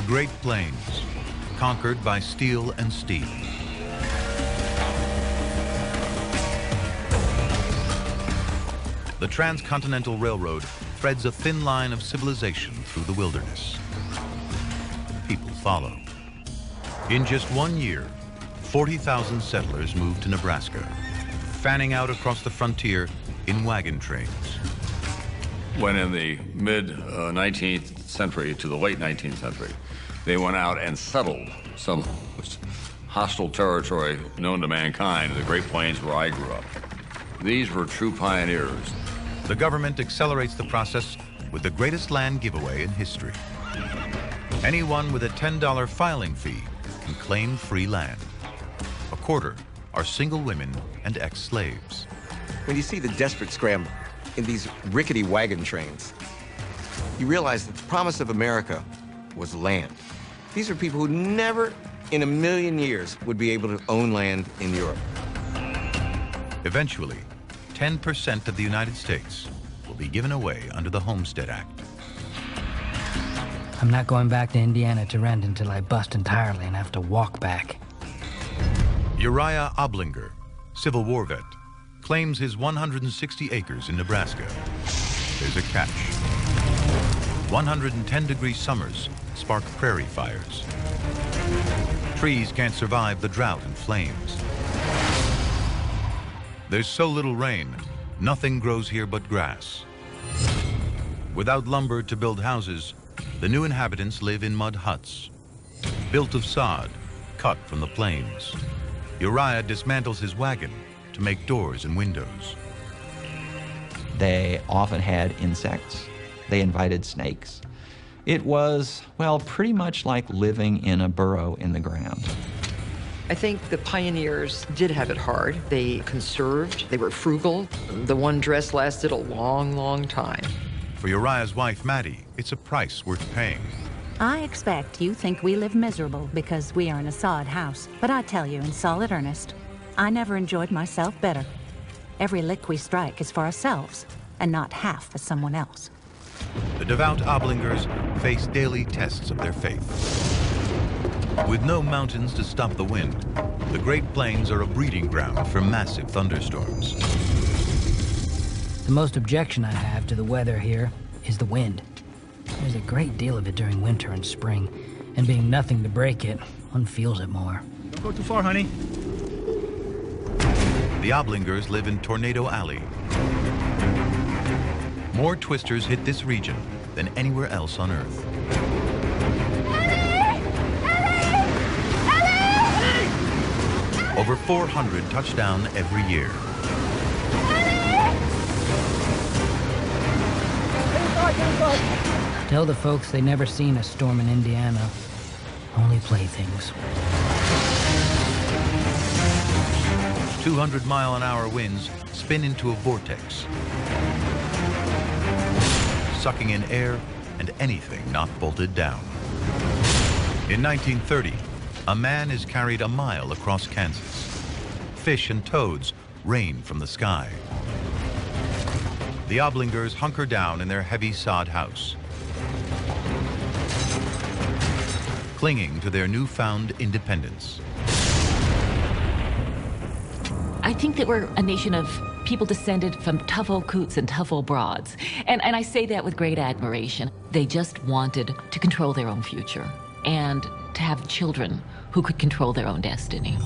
Great Plains, conquered by steel and steam. The Transcontinental Railroad threads a thin line of civilization through the wilderness. People follow. In just 1 year, 40,000 settlers moved to Nebraska, fanning out across the frontier in wagon trains. When in the mid-19th century to the late 19th century, they went out and settled some hostile territory known to mankind in the Great Plains where I grew up. These were true pioneers. The government accelerates the process with the greatest land giveaway in history. Anyone with a $10 filing fee can claim free land. A quarter are single women and ex-slaves. When you see the desperate scramble in these rickety wagon trains, you realize that the promise of America was land. These are people who never in a million years would be able to own land in Europe. Eventually, 10% of the United States will be given away under the Homestead Act. I'm not going back to Indiana to rent until I bust entirely and have to walk back. Uriah Oblinger, Civil War vet, claims his 160 acres in Nebraska. There's a catch. 110-degree summers spark prairie fires. Trees can't survive the drought and flames. There's so little rain, nothing grows here but grass. Without lumber to build houses, the new inhabitants live in mud huts, built of sod, cut from the plains. Uriah dismantles his wagon to make doors and windows. They often had insects. They invited snakes. It was, well, pretty much like living in a burrow in the ground. I think the pioneers did have it hard. They conserved, they were frugal. The one dress lasted a long, long time. For Uriah's wife, Maddie, it's a price worth paying. I expect you think we live miserable because we are in a sod house. But I tell you in solid earnest, I never enjoyed myself better. Every lick we strike is for ourselves and not half for someone else. The devout Oblingers face daily tests of their faith. With no mountains to stop the wind, the Great Plains are a breeding ground for massive thunderstorms. The most objection I have to the weather here is the wind. There's a great deal of it during winter and spring, and being nothing to break it, one feels it more. Don't go too far, honey. The Oblingers live in Tornado Alley. More twisters hit this region than anywhere else on Earth. Over 400 touch down every year. Tell the folks they never seen a storm in Indiana. Only playthings. 200-mile-an-hour winds spin into a vortex, sucking in air and anything not bolted down. In 1930, a man is carried a mile across Kansas. Fish and toads rain from the sky. The Oblingers hunker down in their heavy sod house, clinging to their newfound independence. I think that we're a nation of people descended from tough old coots and tough old broads. And I say that with great admiration. They just wanted to control their own future and to have children who could control their own destiny.